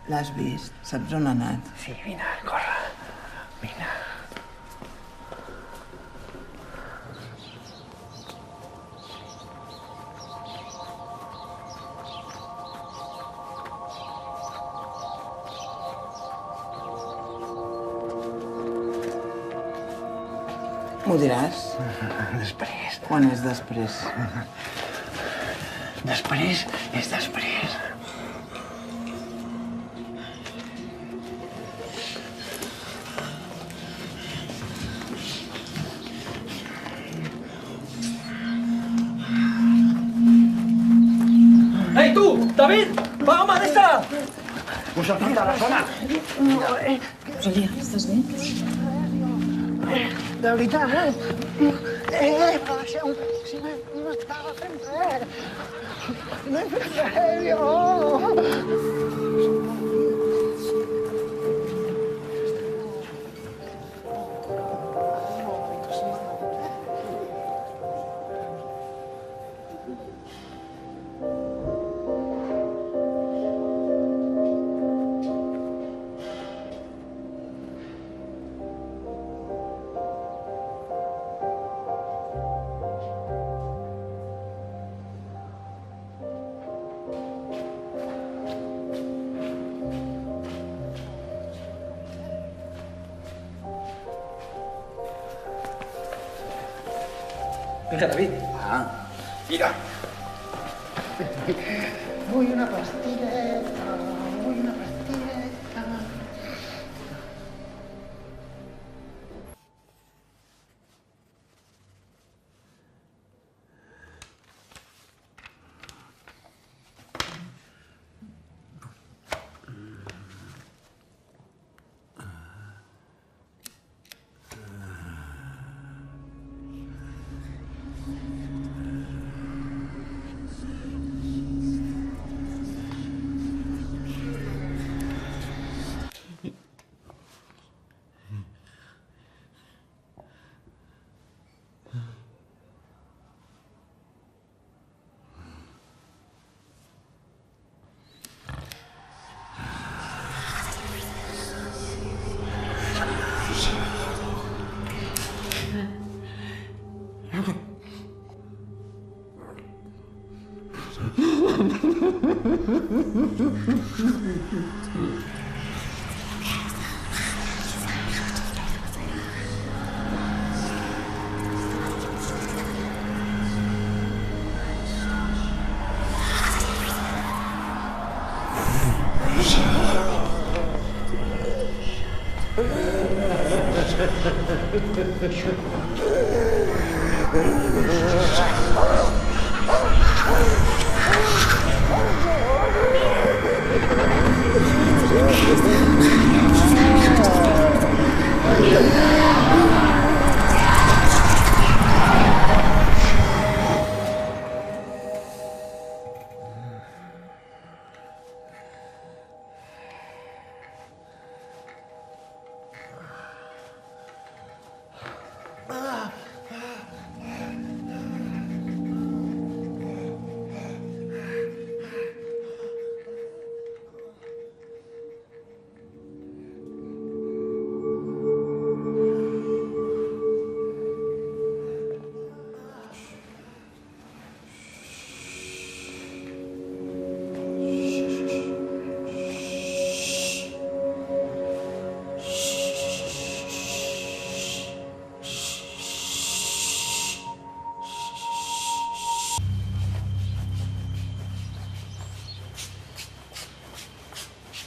L'has vist? Saps on ha anat? Sí, vine, corre. Vine. M'ho diràs? Després. Quan és després? Després és després. Ei, tu! David! Va, home, deixa-la! Us sortim de la zona. Rosalia, estàs bé? De veritat, relaxeu. Si no estava fent res. No he fet res, jo. Vinga, David. Mira. Vull una pastilleta, vull una pastilleta.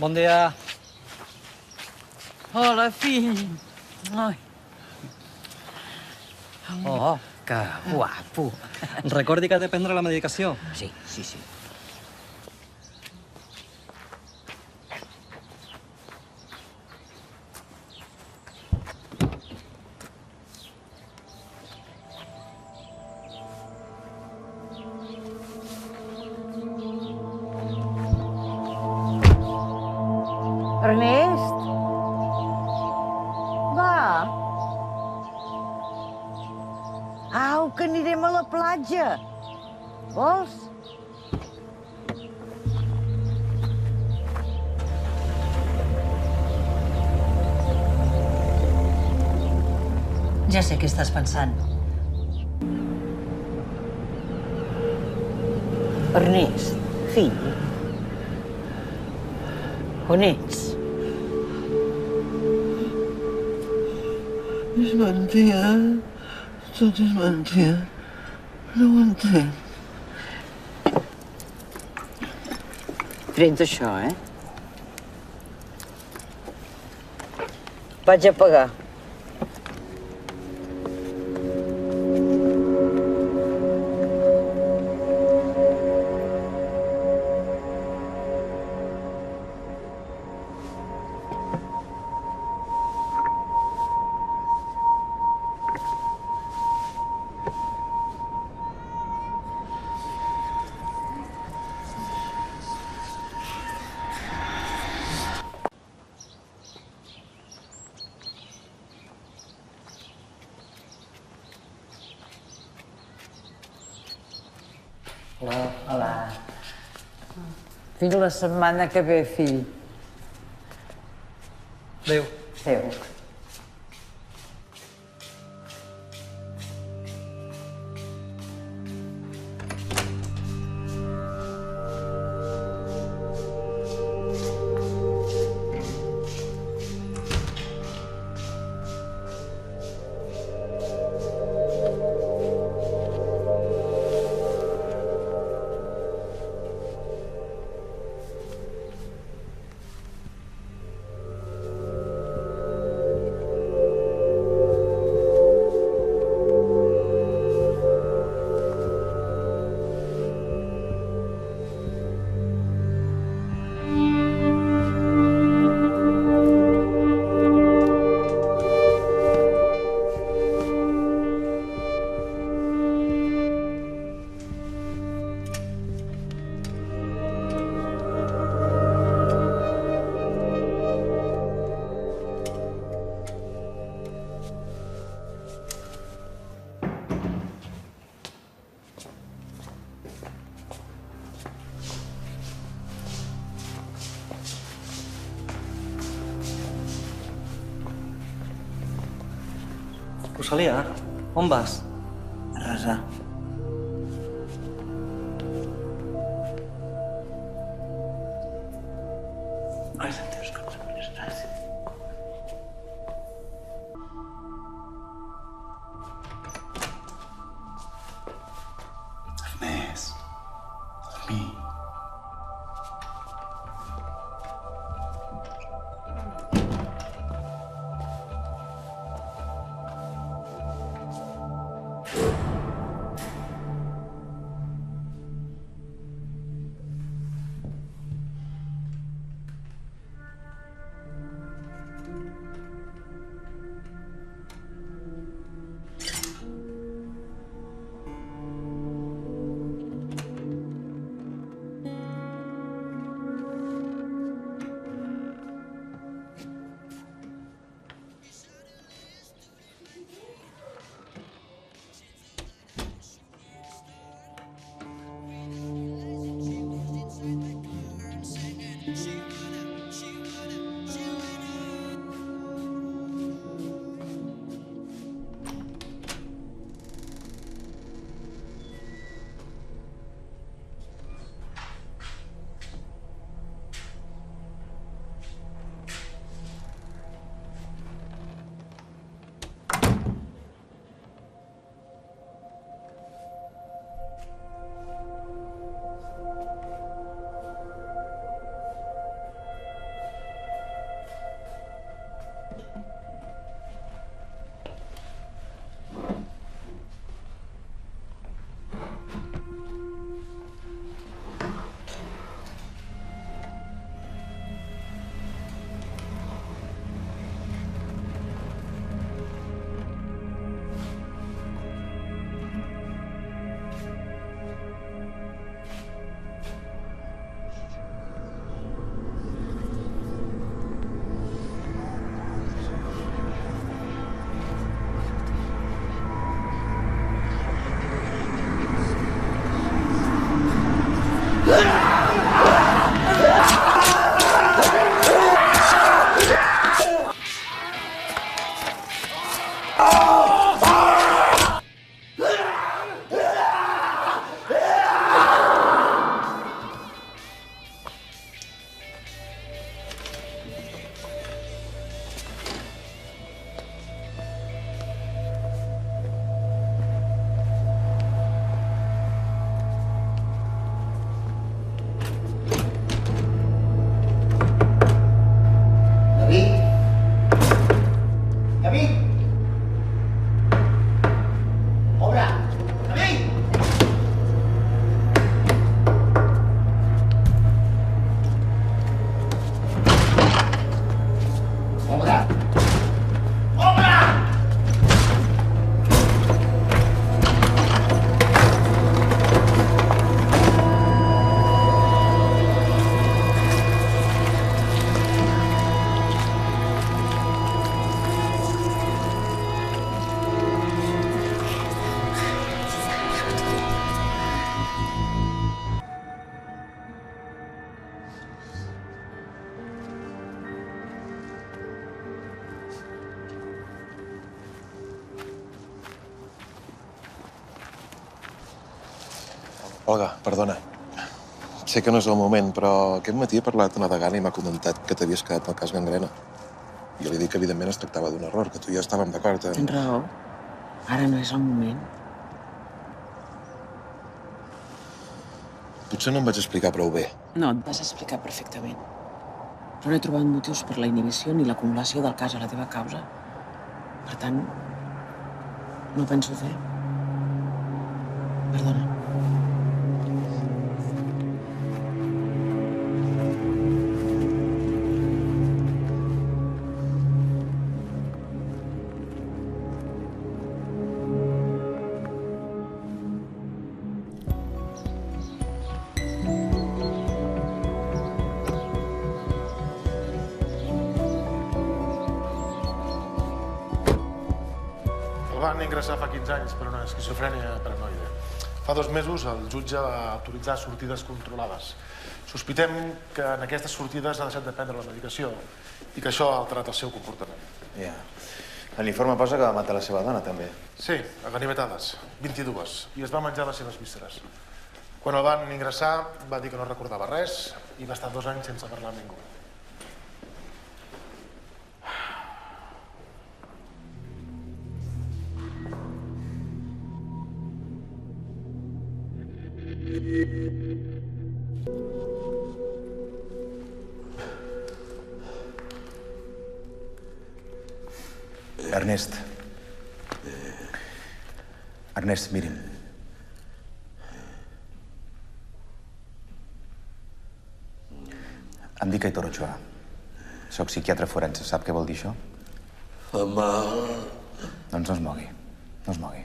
Bon dia. Hola, fill. Ai. Oh, que guapo. Recordi que ha de prendre la medicació. Sí, sí, sí. Ernest? Va. Au, que anirem a la platja. Vols? Ja sé què estàs pensant. Ernest, fill. On ets? És mentida. Tot és mentida. No ho entenc. Prens això, Vaig a pagar. Hola. Fins la setmana que ve, fill. Adéu. Adéu. Rosalia, on vas? A resar. Ai, sant Déu, que em bones gràcies. Ernest, dormir. Olga, perdona. Sé que no és el moment, però aquest matí he parlat amb la degana i m'ha comentat que t'havies quedat al cas Gangrena. Jo li dic que, evidentment, es tractava d'un error, que tu i jo estàvem d'acord. Tens raó. Ara no és el moment. Potser no em vaig explicar prou bé. No, et vas explicar perfectament. Però no he trobat motius per la inhibició ni l'acumulació del cas a la teva causa. Per tant, no ho penso fer. Perdona. El van ingressar fa 15 anys per una esquizofrènia paranoide. Fa 2 mesos el jutge va autoritzar sortides controlades. Sospitem que en aquestes sortides ha deixat de prendre la medicació i que això ha alterat el seu comportament. Ja. En l'informe posa que va matar la seva dona, també. Sí, a ganivetades, 22, i es va menjar les seves vísceres. Quan el van ingressar va dir que no recordava res i va estar 2 anys sense parlar amb ningú. Ernest. Ernest, miri'm. Em dic Aitor Ochoa. Soc psiquiatre forense. Sap què vol dir això? Fa mal. Doncs no es mogui. No es mogui.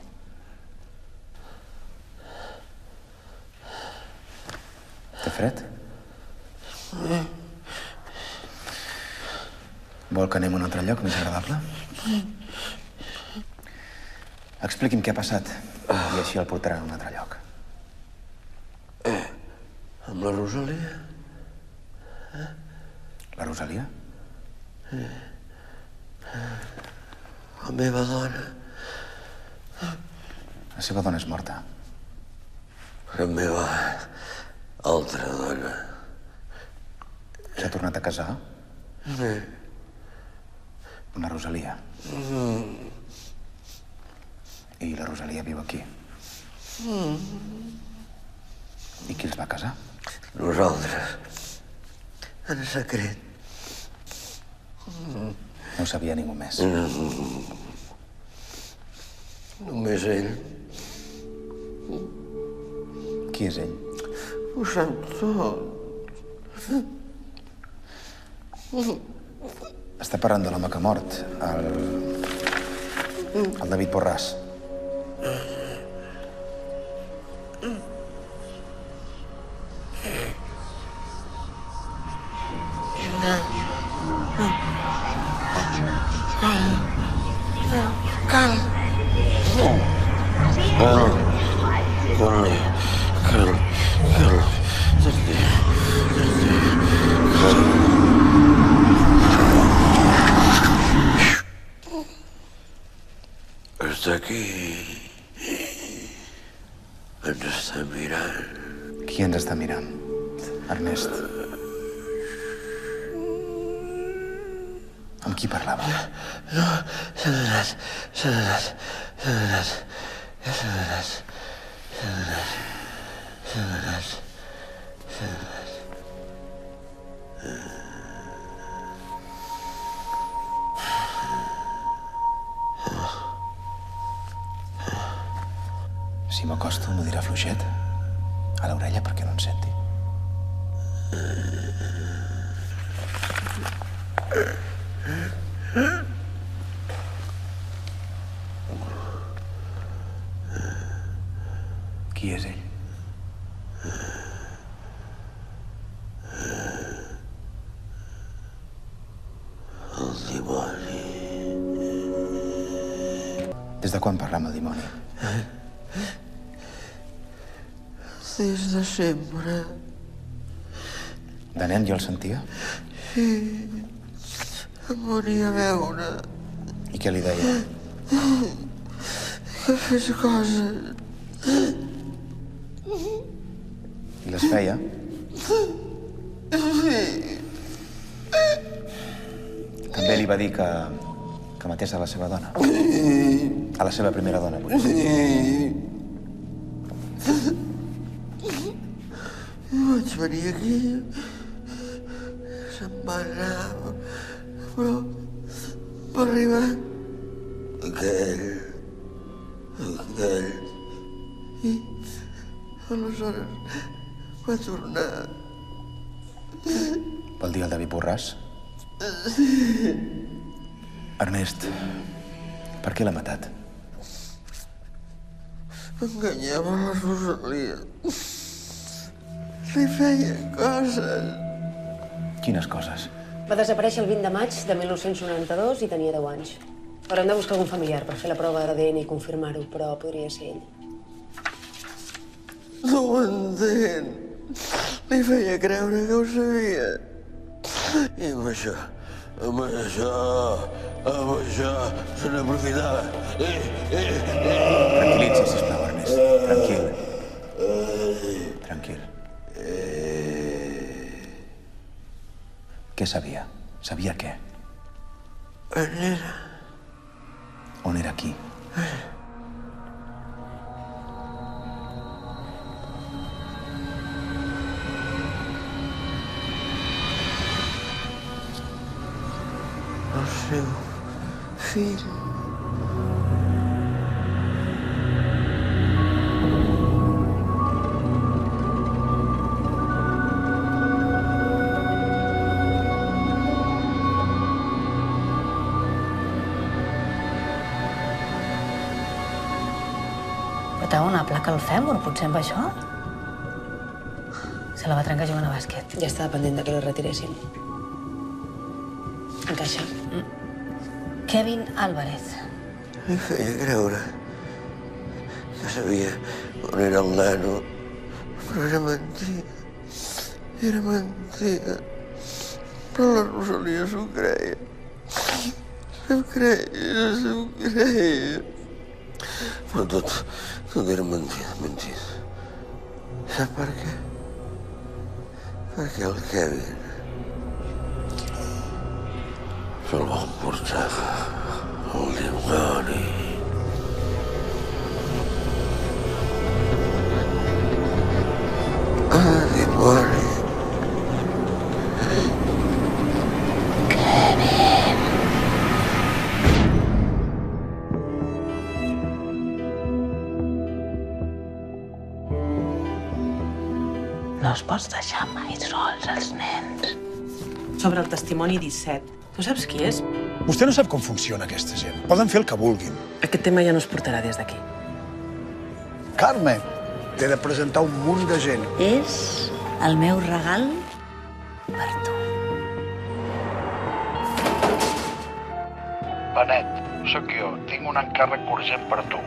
Té fred? Vol que anem a un altre lloc més agradable? Expliqui'm què ha passat i així el portarà a un altre lloc. Amb la Rosalia? La Rosalia? La meva dona. La seva dona és morta. La meva altra dona. S'ha tornat a casar? Sí. Amb la Rosalia. I la Rosalia viu aquí. I qui els va casar? Nosaltres. En secret. No ho sabia ningú més. Només ell. Qui és ell? Ho sap tot. Està parlant de l'home que ha mort, el David Borràs. Està aquí. Ens està mirant. Qui ens està mirant? Ernest. Amb qui parlava? No, s'ha donat. S'ha donat. S'ha donat. S'ha donat. S'ha donat. S'ha donat. S'ha donat. Si m'acosto, m'ho dirà fluixet. A l'orella perquè no en senti. Qui és ell? El dimoni. Des de quan parla amb el dimoni? Des de sempre. De nen jo el sentia? Sí. Em venia a veure. I què li deia? Que fes coses. I les feia? També li va dir que matés a la seva dona. A la seva primera dona, vull dir. Vaig venir aquí, se'n va anar, però va arribar aquell, i aleshores va tornar. Vol dir el David Borràs? Ernest, per què l'ha matat? Enganyava la Rosalia. Li feia coses. Quines coses? Va desaparèixer el 20 de maig de 1992 i tenia 10 anys. Haurem de buscar algun familiar per fer la prova d'ADN i confirmar-ho, però podria ser ell. No ho entén. Li feia creure que ho sabia. I amb això se n'aprofitava. Tranquil·litzi, sisplau, Ernest. Tranquil. Tranquil. Què sabia? Sabia què? On era? On era qui? El seu fill. Portava una placa al fèmur, potser amb això? Se la va trencar jugant a bàsquet. Ja estava pendent de que la retiressin. Encaixa. Kevin Álvarez. Li feia creure que sabia on era el nano, però era mentida. Era mentida. Però la Rosalia s'ho creia. S'ho creia. Però tot era mentida. Sap per què? Perquè el Kevin se'l va emportar el dimoni. El dimoni. No els pots deixar mai sols, els nens. Sobre el testimoni 17. Tu saps qui és? Vostè no sap com funciona aquesta gent. Poden fer el que vulguin. Aquest tema ja no es portarà des d'aquí. Carme, t'he de presentar un munt de gent. És el meu regal per tu. Benet, sóc jo. Tinc un encàrrec urgent per tu.